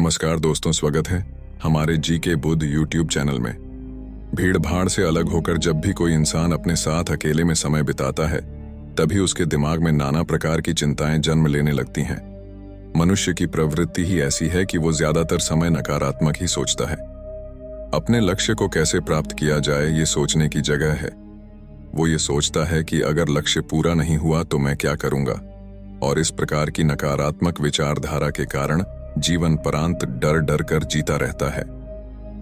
नमस्कार दोस्तों, स्वागत है हमारे जी के बुद्ध यूट्यूब चैनल में। भीड़ भाड़ से अलग होकर जब भी कोई इंसान अपने साथ अकेले में समय बिताता है, तभी उसके दिमाग में नाना प्रकार की चिंताएं जन्म लेने लगती हैं। मनुष्य की प्रवृत्ति ही ऐसी है कि वो ज्यादातर समय नकारात्मक ही सोचता है। अपने लक्ष्य को कैसे प्राप्त किया जाए ये सोचने की जगह है। वो ये सोचता है कि अगर लक्ष्य पूरा नहीं हुआ तो मैं क्या करूंगा, और इस प्रकार की नकारात्मक विचारधारा के कारण जीवन परांत डर डर कर जीता रहता है।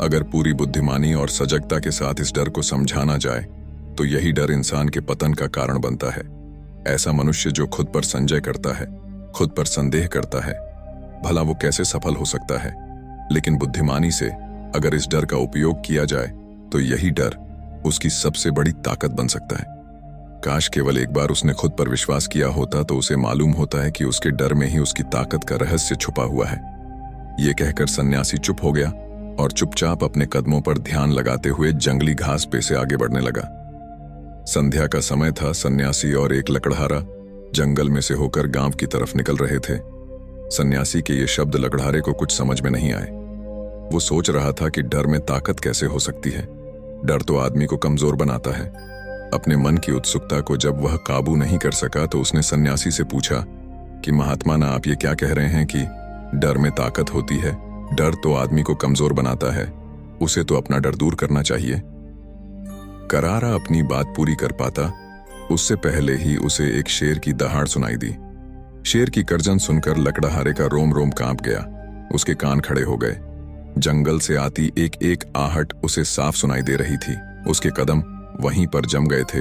अगर पूरी बुद्धिमानी और सजगता के साथ इस डर को समझाना जाए तो यही डर इंसान के पतन का कारण बनता है। ऐसा मनुष्य जो खुद पर संजय करता है, खुद पर संदेह करता है, भला वो कैसे सफल हो सकता है। लेकिन बुद्धिमानी से अगर इस डर का उपयोग किया जाए तो यही डर उसकी सबसे बड़ी ताकत बन सकता है। काश केवल एक बार उसने खुद पर विश्वास किया होता तो उसे मालूम होता है कि उसके डर में ही उसकी ताकत का रहस्य छुपा हुआ है। ये कहकर सन्यासी चुप हो गया और चुपचाप अपने कदमों पर ध्यान लगाते हुए जंगली घास पे से आगे बढ़ने लगा। संध्या का समय था। सन्यासी और एक लकड़हारा जंगल में से होकर गांव की तरफ निकल रहे थे। सन्यासी के ये शब्द लकड़हारे को कुछ समझ में नहीं आए। वो सोच रहा था कि डर में ताकत कैसे हो सकती है। डर तो आदमी को कमजोर बनाता है। अपने मन की उत्सुकता को जब वह काबू नहीं कर सका तो उसने सन्यासी से पूछा कि महात्मा ना, आप ये क्या कह रहे हैं कि डर में ताकत होती है? डर तो आदमी को कमजोर बनाता है, उसे तो अपना डर दूर करना चाहिए। करारा अपनी बात पूरी कर पाता उससे पहले ही उसे एक शेर की दहाड़ सुनाई दी। शेर की गर्जन सुनकर लकड़हारे का रोम रोम कांप गया। उसके कान खड़े हो गए। जंगल से आती एक एक आहट उसे साफ सुनाई दे रही थी। उसके कदम वहीं पर जम गए थे।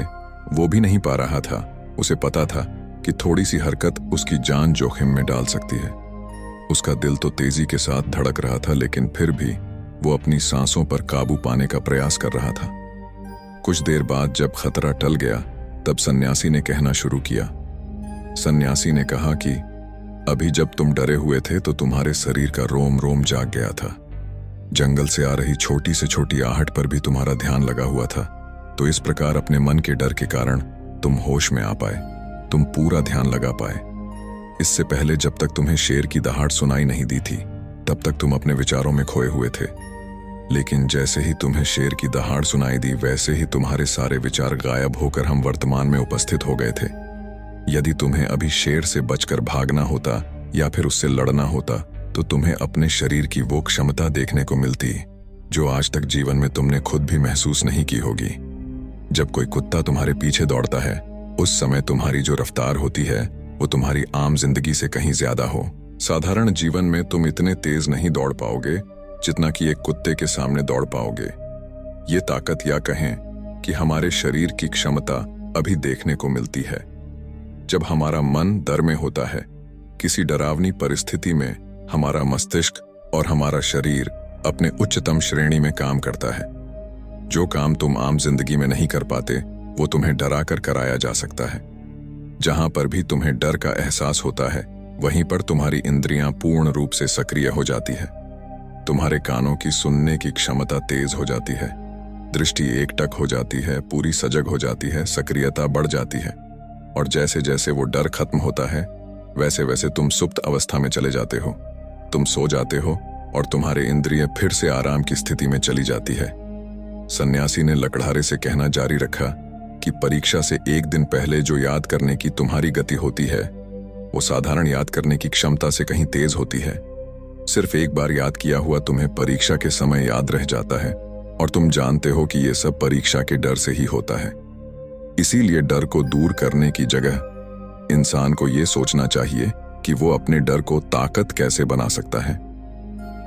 वो भी नहीं पा रहा था। उसे पता था कि थोड़ी सी हरकत उसकी जान जोखिम में डाल सकती है। उसका दिल तो तेजी के साथ धड़क रहा था, लेकिन फिर भी वो अपनी सांसों पर काबू पाने का प्रयास कर रहा था। कुछ देर बाद जब खतरा टल गया तब सन्यासी ने कहना शुरू किया। सन्यासी ने कहा कि अभी जब तुम डरे हुए थे तो तुम्हारे शरीर का रोम रोम जाग गया था। जंगल से आ रही छोटी से छोटी आहट पर भी तुम्हारा ध्यान लगा हुआ था। तो इस प्रकार अपने मन के डर के कारण तुम होश में आ पाए, तुम पूरा ध्यान लगा पाए। इससे पहले जब तक तुम्हें शेर की दहाड़ सुनाई नहीं दी थी तब तक तुम अपने विचारों में खोए हुए थे। लेकिन जैसे ही तुम्हें शेर की दहाड़ सुनाई दी वैसे ही तुम्हारे सारे विचार गायब होकर हम वर्तमान में उपस्थित हो गए थे। यदि तुम्हें अभी शेर से बचकर भागना होता या फिर उससे लड़ना होता तो तुम्हें अपने शरीर की वो क्षमता देखने को मिलती जो आज तक जीवन में तुमने खुद भी महसूस नहीं की होगी। जब कोई कुत्ता तुम्हारे पीछे दौड़ता है उस समय तुम्हारी जो रफ्तार होती है वो तुम्हारी आम जिंदगी से कहीं ज्यादा हो। साधारण जीवन में तुम इतने तेज नहीं दौड़ पाओगे जितना कि एक कुत्ते के सामने दौड़ पाओगे। ये ताकत या कहें कि हमारे शरीर की क्षमता अभी देखने को मिलती है। जब हमारा मन डर में होता है, किसी डरावनी परिस्थिति में हमारा मस्तिष्क और हमारा शरीर अपने उच्चतम श्रेणी में काम करता है। जो काम तुम आम जिंदगी में नहीं कर पाते वो तुम्हें डरा कर कराया जा सकता है। जहां पर भी तुम्हें डर का एहसास होता है वहीं पर तुम्हारी इंद्रियां पूर्ण रूप से सक्रिय हो जाती है। तुम्हारे कानों की सुनने की क्षमता तेज हो जाती है, दृष्टि एकटक हो जाती है, पूरी सजग हो जाती है, सक्रियता बढ़ जाती है। और जैसे जैसे वो डर खत्म होता है वैसे वैसे तुम सुप्त अवस्था में चले जाते हो। तुम सो जाते हो और तुम्हारे इंद्रिय फिर से आराम की स्थिति में चली जाती है। सन्यासी ने लकड़हारे से कहना जारी रखा कि परीक्षा से एक दिन पहले जो याद करने की तुम्हारी गति होती है वो साधारण याद करने की क्षमता से कहीं तेज होती है। सिर्फ एक बार याद किया हुआ तुम्हें परीक्षा के समय याद रह जाता है और तुम जानते हो कि ये सब परीक्षा के डर से ही होता है। इसीलिए डर को दूर करने की जगह इंसान को ये सोचना चाहिए कि वो अपने डर को ताकत कैसे बना सकता है।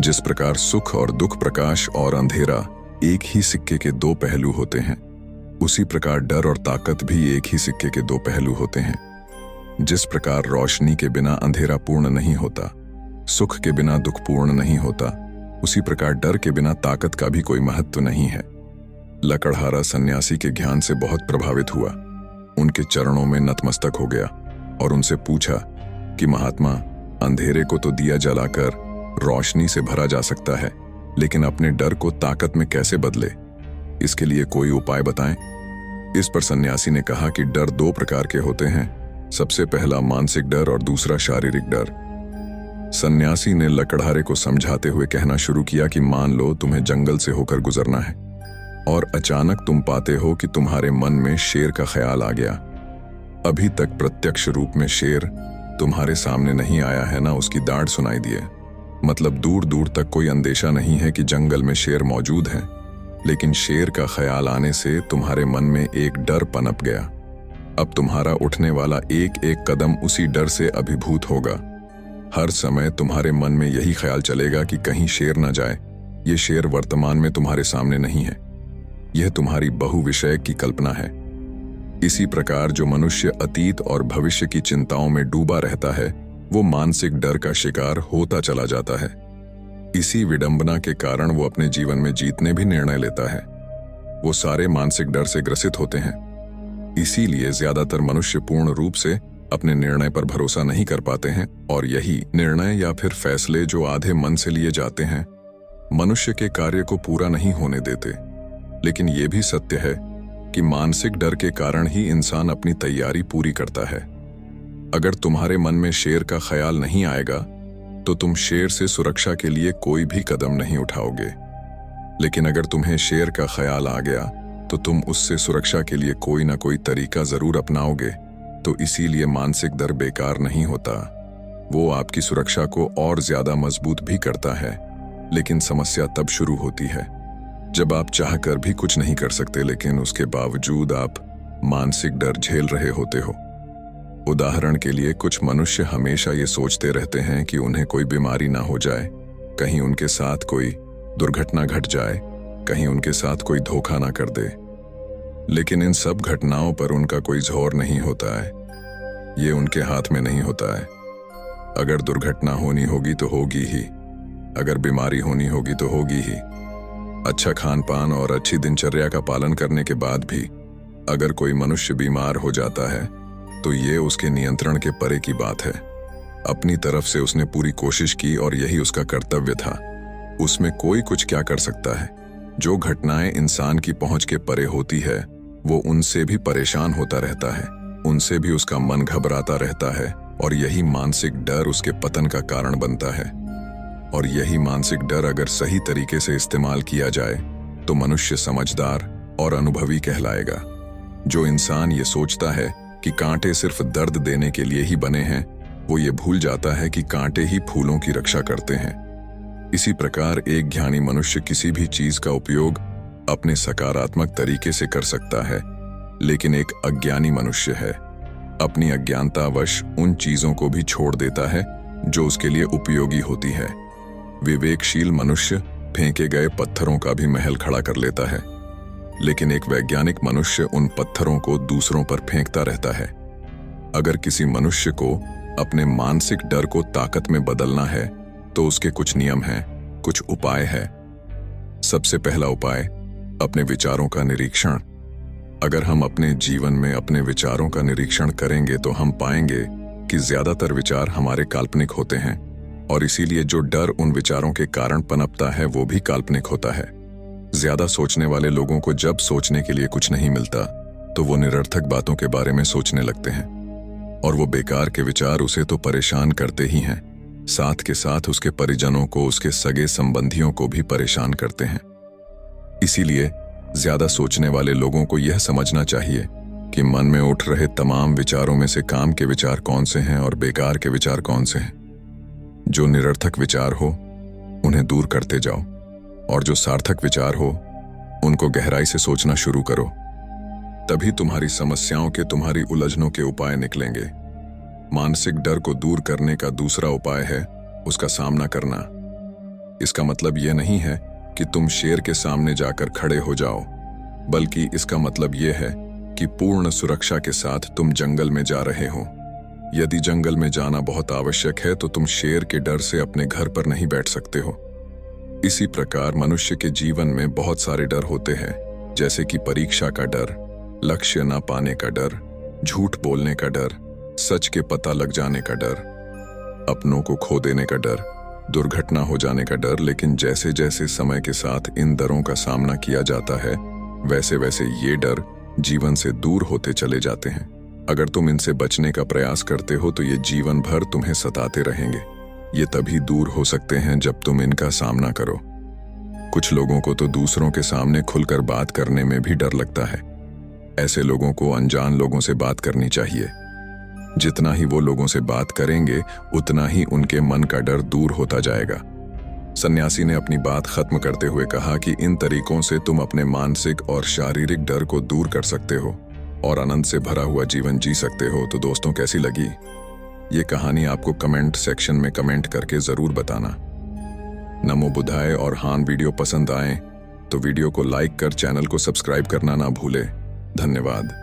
जिस प्रकार सुख और दुख, प्रकाश और अंधेरा एक ही सिक्के के दो पहलू होते हैं, उसी प्रकार डर और ताकत भी एक ही सिक्के के दो पहलू होते हैं। जिस प्रकार रोशनी के बिना अंधेरा पूर्ण नहीं होता, सुख के बिना दुख पूर्ण नहीं होता, उसी प्रकार डर के बिना ताकत का भी कोई महत्व नहीं है। लकड़हारा सन्यासी के ज्ञान से बहुत प्रभावित हुआ। उनके चरणों में नतमस्तक हो गया और उनसे पूछा कि महात्मा, अंधेरे को तो दिया जलाकर रोशनी से भरा जा सकता है, लेकिन अपने डर को ताकत में कैसे बदले? इसके लिए कोई उपाय बताएं। इस पर सन्यासी ने कहा कि डर दो प्रकार के होते हैं। सबसे पहला मानसिक डर और दूसरा शारीरिक डर। सन्यासी ने लकड़हारे को समझाते हुए कहना शुरू किया कि मान लो तुम्हें जंगल से होकर गुजरना है और अचानक तुम पाते हो कि तुम्हारे मन में शेर का ख्याल आ गया। अभी तक प्रत्यक्ष रूप में शेर तुम्हारे सामने नहीं आया है, ना उसकी दाढ़ सुनाई दिए, मतलब दूर दूर तक कोई अंदेशा नहीं है कि जंगल में शेर मौजूद है, लेकिन शेर का ख्याल आने से तुम्हारे मन में एक डर पनप गया। अब तुम्हारा उठने वाला एक एक कदम उसी डर से अभिभूत होगा। हर समय तुम्हारे मन में यही ख्याल चलेगा कि कहीं शेर न जाए। ये शेर वर्तमान में तुम्हारे सामने नहीं है, यह तुम्हारी बहुविषय की कल्पना है। इसी प्रकार जो मनुष्य अतीत और भविष्य की चिंताओं में डूबा रहता है, वो मानसिक डर का शिकार होता चला जाता है। इसी विडंबना के कारण वो अपने जीवन में जीतने भी निर्णय लेता है। वो सारे मानसिक डर से ग्रसित होते हैं। इसीलिए ज्यादातर मनुष्य पूर्ण रूप से अपने निर्णय पर भरोसा नहीं कर पाते हैं, और यही निर्णय या फिर फैसले जो आधे मन से लिए जाते हैं मनुष्य के कार्य को पूरा नहीं होने देते। लेकिन ये भी सत्य है कि मानसिक डर के कारण ही इंसान अपनी तैयारी पूरी करता है। अगर तुम्हारे मन में शेर का ख्याल नहीं आएगा तो तुम शेर से सुरक्षा के लिए कोई भी कदम नहीं उठाओगे, लेकिन अगर तुम्हें शेर का ख्याल आ गया तो तुम उससे सुरक्षा के लिए कोई ना कोई तरीका जरूर अपनाओगे। तो इसीलिए मानसिक डर बेकार नहीं होता, वो आपकी सुरक्षा को और ज्यादा मजबूत भी करता है। लेकिन समस्या तब शुरू होती है जब आप चाहकर भी कुछ नहीं कर सकते, लेकिन उसके बावजूद आप मानसिक डर झेल रहे होते हो। उदाहरण के लिए कुछ मनुष्य हमेशा ये सोचते रहते हैं कि उन्हें कोई बीमारी ना हो जाए, कहीं उनके साथ कोई दुर्घटना घट जाए, कहीं उनके साथ कोई धोखा ना कर दे। लेकिन इन सब घटनाओं पर उनका कोई जोर नहीं होता है, ये उनके हाथ में नहीं होता है। अगर दुर्घटना होनी होगी तो होगी ही, अगर बीमारी होनी होगी तो होगी ही। अच्छा खान पान और अच्छी दिनचर्या का पालन करने के बाद भी अगर कोई मनुष्य बीमार हो जाता है तो ये उसके नियंत्रण के परे की बात है। अपनी तरफ से उसने पूरी कोशिश की और यही उसका कर्तव्य था। उसमें कोई कुछ क्या कर सकता है। जो घटनाएं इंसान की पहुंच के परे होती है वो उनसे भी परेशान होता रहता है, उनसे भी उसका मन घबराता रहता है, और यही मानसिक डर उसके पतन का कारण बनता है। और यही मानसिक डर अगर सही तरीके से इस्तेमाल किया जाए तो मनुष्य समझदार और अनुभवी कहलाएगा। जो इंसान ये सोचता है कि कांटे सिर्फ दर्द देने के लिए ही बने हैं, वो ये भूल जाता है कि कांटे ही फूलों की रक्षा करते हैं। इसी प्रकार एक ज्ञानी मनुष्य किसी भी चीज का उपयोग अपने सकारात्मक तरीके से कर सकता है, लेकिन एक अज्ञानी मनुष्य है अपनी अज्ञानतावश उन चीजों को भी छोड़ देता है जो उसके लिए उपयोगी होती है। विवेकशील मनुष्य फेंके गए पत्थरों का भी महल खड़ा कर लेता है, लेकिन एक वैज्ञानिक मनुष्य उन पत्थरों को दूसरों पर फेंकता रहता है। अगर किसी मनुष्य को अपने मानसिक डर को ताकत में बदलना है तो उसके कुछ नियम हैं, कुछ उपाय है। सबसे पहला उपाय, अपने विचारों का निरीक्षण। अगर हम अपने जीवन में अपने विचारों का निरीक्षण करेंगे तो हम पाएंगे कि ज्यादातर विचार हमारे काल्पनिक होते हैं, और इसीलिए जो डर उन विचारों के कारण पनपता है वो भी काल्पनिक होता है। ज्यादा सोचने वाले लोगों को जब सोचने के लिए कुछ नहीं मिलता तो वो निरर्थक बातों के बारे में सोचने लगते हैं, और वो बेकार के विचार उसे तो परेशान करते ही हैं, साथ के साथ उसके परिजनों को, उसके सगे संबंधियों को भी परेशान करते हैं। इसीलिए ज्यादा सोचने वाले लोगों को यह समझना चाहिए कि मन में उठ रहे तमाम विचारों में से काम के विचार कौन से हैं और बेकार के विचार कौन से हैं। जो निरर्थक विचार हो उन्हें दूर करते जाओ, और जो सार्थक विचार हो उनको गहराई से सोचना शुरू करो। तभी तुम्हारी समस्याओं के, तुम्हारी उलझनों के उपाय निकलेंगे। मानसिक डर को दूर करने का दूसरा उपाय है उसका सामना करना। इसका मतलब यह नहीं है कि तुम शेर के सामने जाकर खड़े हो जाओ, बल्कि इसका मतलब यह है कि पूर्ण सुरक्षा के साथ तुम जंगल में जा रहे हो। यदि जंगल में जाना बहुत आवश्यक है तो तुम शेर के डर से अपने घर पर नहीं बैठ सकते हो। इसी प्रकार मनुष्य के जीवन में बहुत सारे डर होते हैं, जैसे कि परीक्षा का डर, लक्ष्य न पाने का डर, झूठ बोलने का डर, सच के पता लग जाने का डर, अपनों को खो देने का डर, दुर्घटना हो जाने का डर। लेकिन जैसे जैसे समय के साथ इन डरों का सामना किया जाता है वैसे वैसे ये डर जीवन से दूर होते चले जाते हैं। अगर तुम इनसे बचने का प्रयास करते हो तो ये जीवन भर तुम्हें सताते रहेंगे। ये तभी दूर हो सकते हैं जब तुम इनका सामना करो। कुछ लोगों को तो दूसरों के सामने खुलकर बात करने में भी डर लगता है। ऐसे लोगों को अनजान लोगों से बात करनी चाहिए। जितना ही वो लोगों से बात करेंगे उतना ही उनके मन का डर दूर होता जाएगा। सन्यासी ने अपनी बात खत्म करते हुए कहा कि इन तरीकों से तुम अपने मानसिक और शारीरिक डर को दूर कर सकते हो और आनंद से भरा हुआ जीवन जी सकते हो। तो दोस्तों, कैसी लगी ये कहानी आपको कमेंट सेक्शन में कमेंट करके जरूर बताना। नमो बुद्धाय। और हाँ, वीडियो पसंद आए तो वीडियो को लाइक कर चैनल को सब्सक्राइब करना ना भूले। धन्यवाद।